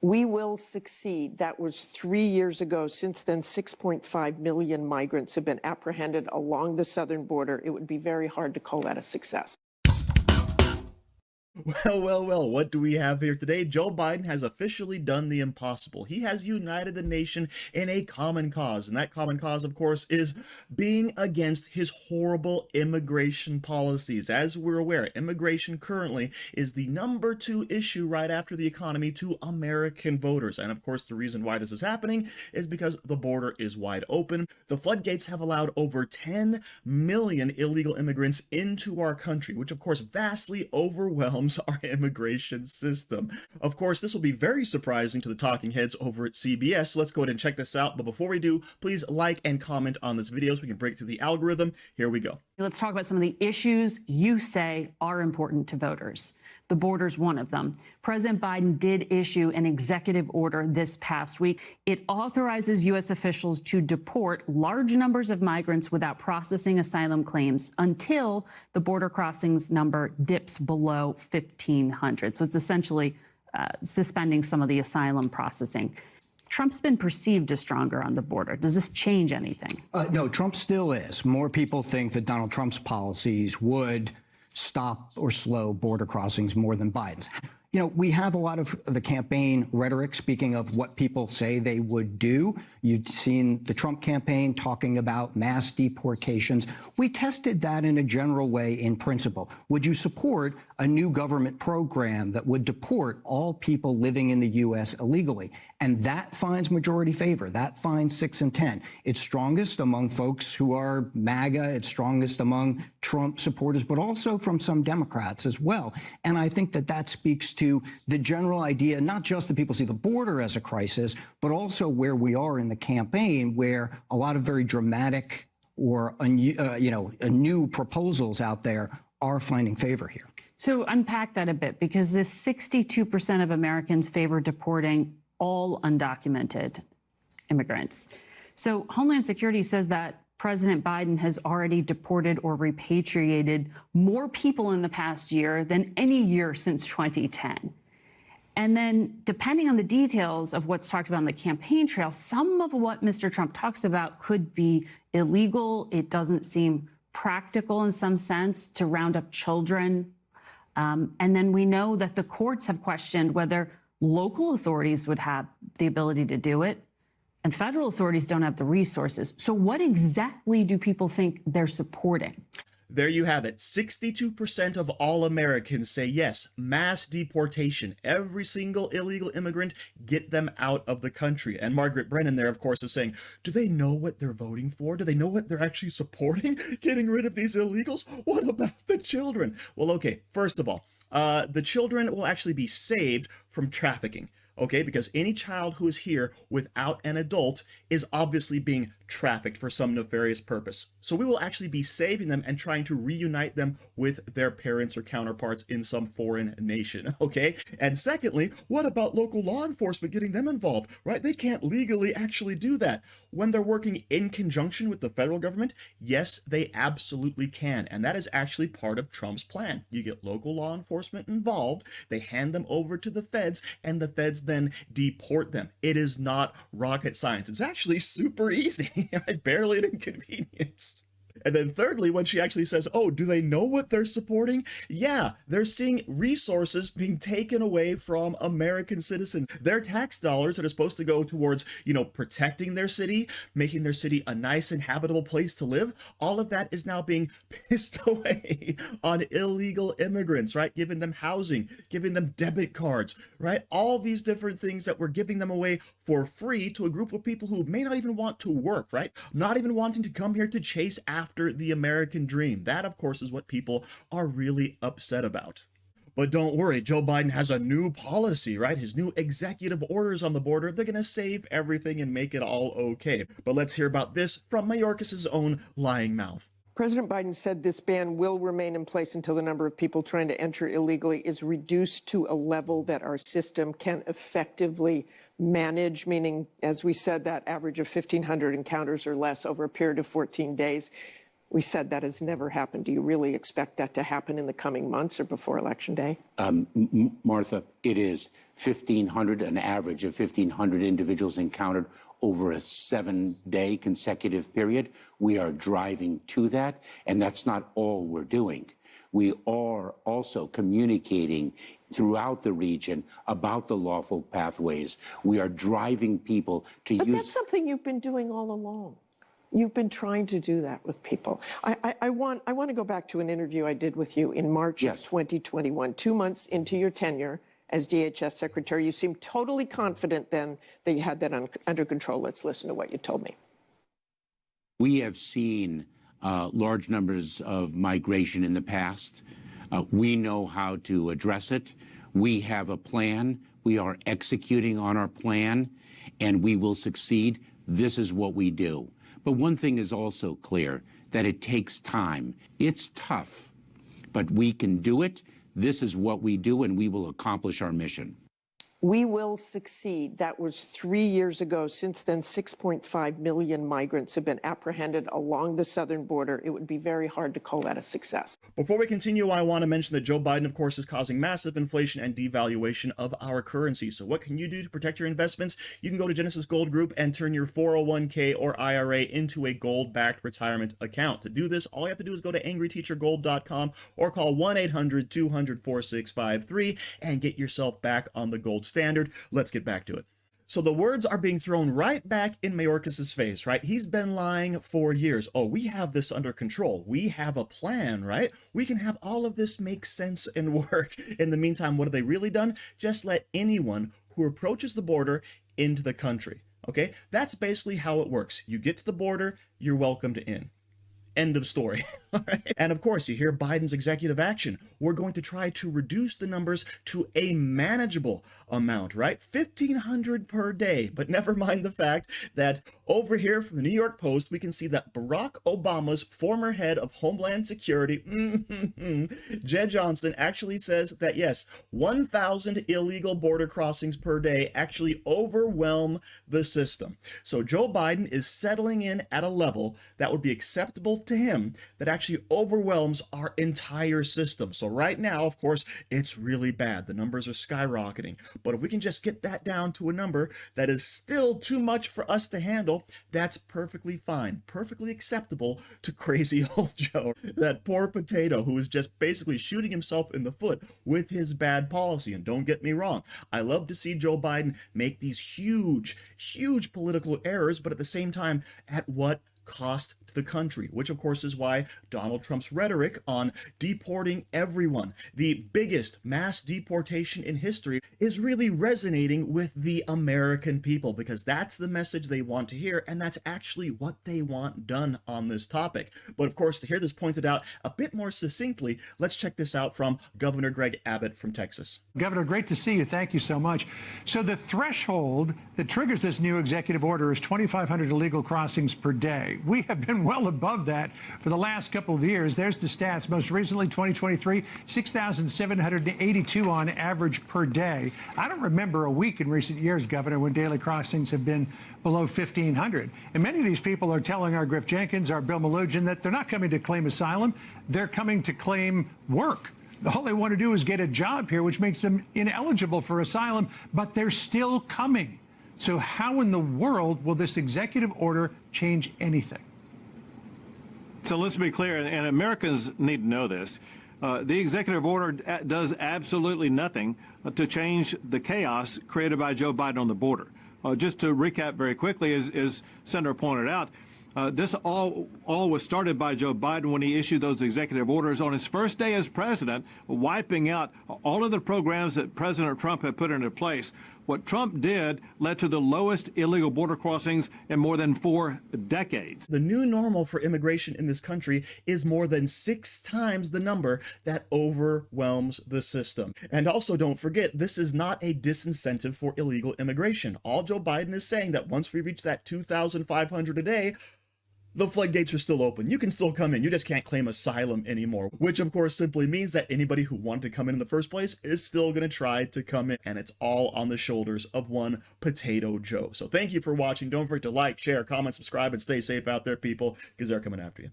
We will succeed. That was 3 years ago. Since then, 6.5 million migrants have been apprehended along the southern border. It would be very hard to call that a success. Well, what do we have here today? Joe Biden has officially done the impossible. He has united the nation in a common cause, and that common cause, of course, is being against his horrible immigration policies. As we're aware, immigration currently is the #2 issue right after the economy to American voters. And of course, the reason why this is happening is because the border is wide open. The floodgates have allowed over 10 million illegal immigrants into our country, which of course vastly overwhelms our immigration system. Of course, this will be very surprising to the talking heads over at CBS. So let's go ahead and check this out. But before we do, please like and comment on this video so we can break through the algorithm. Here we go. Let's talk about some of the issues you say are important to voters. The border's one of them. President Biden did issue an executive order this past week. It authorizes U.S. officials to deport large numbers of migrants without processing asylum claims until the border crossings number dips below 1,500. So it's essentially suspending some of the asylum processing. Trump's been perceived as stronger on the border. Does this change anything? No, Trump still is. More people think that Donald Trump's policies would stop or slow border crossings more than Biden's. You know, we have a lot of the campaign rhetoric speaking of what people say they would do. You've seen the Trump campaign talking about mass deportations. We tested that in a general way in principle. Would you support a new government program that would deport all people living in the U.S. illegally? And that finds majority favor. That finds 6 in 10. It's strongest among folks who are MAGA. It's strongest among Trump supporters, but also from some Democrats as well. And I think that that speaks to the general idea, not just that people see the border as a crisis, but also where we are in the campaign, where a lot of very dramatic or new proposals out there are finding favor here. So unpack that a bit, because this 62% of Americans favor deporting all undocumented immigrants. So Homeland Security says that President Biden has already deported or repatriated more people in the past year than any year since 2010. And then, depending on the details of what's talked about on the campaign trail, some of what Mr. Trump talks about could be illegal. It doesn't seem practical in some sense to round up children. And then we know that the courts have questioned whether local authorities would have the ability to do it, and federal authorities don't have the resources. So what exactly do people think they're supporting? There you have it. 62% of all Americans say yes, mass deportation. Every single illegal immigrant, get them out of the country. And Margaret Brennan there, of course, is saying, do they know what they're voting for? Do they know what they're actually supporting? Getting rid of these illegals? What about the children? Well, okay, first of all, the children will actually be saved from trafficking. Okay, because any child who is here without an adult is obviously being trafficked for some nefarious purpose. So we will actually be saving them and trying to reunite them with their parents or counterparts in some foreign nation, okay? And secondly, what about local law enforcement getting them involved, right? They can't legally actually do that. When they're working in conjunction with the federal government, yes, they absolutely can. And that is actually part of Trump's plan. You get local law enforcement involved, they hand them over to the feds, and the feds then deport them. It is not rocket science. It's actually super easy. Barely an inconvenience. And then thirdly, when she actually says, oh, do they know what they're supporting? Yeah, they're seeing resources being taken away from American citizens. Their tax dollars that are supposed to go towards, protecting their city, making their city a nice and habitable place to live. All of that is now being pissed away on illegal immigrants, right? Giving them housing, giving them debit cards, right? All these different things that we're giving them away for free to a group of people who may not even want to work, right? Not even wanting to come here to chase after the American dream. That, of course, is what people are really upset about. But don't worry, Joe Biden has a new policy, right? His new executive orders on the border, they're going to save everything and make it all okay. But let's hear about this from Mayorkas' own lying mouth. President Biden said this ban will remain in place until the number of people trying to enter illegally is reduced to a level that our system can effectively manage, meaning, as we said, that average of 1,500 encounters or less over a period of 14 days. We said that has never happened. Do you really expect that to happen in the coming months or before Election Day? Martha, it is 1,500, an average of 1,500 individuals encountered over a 7-day consecutive period. We are driving to that, and that's not all we're doing. We are also communicating throughout the region about the lawful pathways. We are driving people to use. But that's something you've been doing all along. You've been trying to do that with people. I want to go back to an interview I did with you in March of 2021, 2 months into your tenure as DHS Secretary. You seemed totally confident then that you had that under control. Let's listen to what you told me. We have seen large numbers of migration in the past. We know how to address it. We have a plan. We are executing on our plan, and we will succeed. This is what we do. But one thing is also clear, that it takes time. It's tough, but we can do it. This is what we do, and we will accomplish our mission. We will succeed. That was 3 years ago. Since then, 6.5 million migrants have been apprehended along the southern border. It would be very hard to call that a success. Before we continue, I want to mention that Joe Biden, of course, is causing massive inflation and devaluation of our currency. So what can you do to protect your investments? You can go to Genesis Gold Group and turn your 401k or IRA into a gold-backed retirement account. To do this, all you have to do is go to angryteachergold.com or call 1-800-200-4653 and get yourself back on the gold standard. Let's get back to it. So the words are being thrown right back in Mayorkas' face, right? He's been lying for years. Oh, we have this under control. We have a plan, right? We can have all of this make sense and work. In the meantime, what have they really done? Just let anyone who approaches the border into the country, okay? That's basically how it works. You get to the border, you're welcomed in. End of story. All right. And of course, you hear Biden's executive action. We're going to try to reduce the numbers to a manageable amount, right? 1,500 per day. But never mind the fact that over here from the New York Post, we can see that Barack Obama's former head of Homeland Security, Jed Johnson, actually says that yes, 1,000 illegal border crossings per day actually overwhelm the system. So Joe Biden is settling in at a level that would be acceptable to him that actually overwhelms our entire system. So right now, of course, it's really bad. The numbers are skyrocketing. But if we can just get that down to a number that is still too much for us to handle, that's perfectly fine, perfectly acceptable to crazy old Joe, that poor potato who is just basically shooting himself in the foot with his bad policy. And don't get me wrong, I love to see Joe Biden make these huge political errors, but at the same time, at what cost to the country, which of course is why Donald Trump's rhetoric on deporting everyone, the biggest mass deportation in history, is really resonating with the American people, because that's the message they want to hear, and that's actually what they want done on this topic. But of course, to hear this pointed out a bit more succinctly, let's check this out from Governor Greg Abbott from Texas. Governor, great to see you. Thank you so much. So the threshold that triggers this new executive order is 2,500 illegal crossings per day. We have been well above that for the last couple of years. There's the stats. Most recently, 2023, 6,782 on average per day. I don't remember a week in recent years, Governor, when daily crossings have been below 1,500. And many of these people are telling our Griff Jenkins, our Bill Melugin, that they're not coming to claim asylum. They're coming to claim work. All they want to do is get a job here, which makes them ineligible for asylum, but they're still coming. So how in the world will this executive order change anything? So let's be clear, and Americans need to know this. The executive order does absolutely nothing to change the chaos created by Joe Biden on the border. Just to recap very quickly, as Senator pointed out, this all was started by Joe Biden when he issued those executive orders on his first day as president, wiping out all of the programs that President Trump had put into place. What Trump did led to the lowest illegal border crossings in more than 4 decades. The new normal for immigration in this country is more than 6 times the number that overwhelms the system. And also don't forget, this is not a disincentive for illegal immigration. All Joe Biden is saying that once we reach that 2,500 a day, the floodgates are still open. You can still come in. You just can't claim asylum anymore, which of course simply means that anybody who wanted to come in the first place is still going to try to come in. And it's all on the shoulders of one potato Joe. So thank you for watching. Don't forget to like, share, comment, subscribe, and stay safe out there, people, because they're coming after you.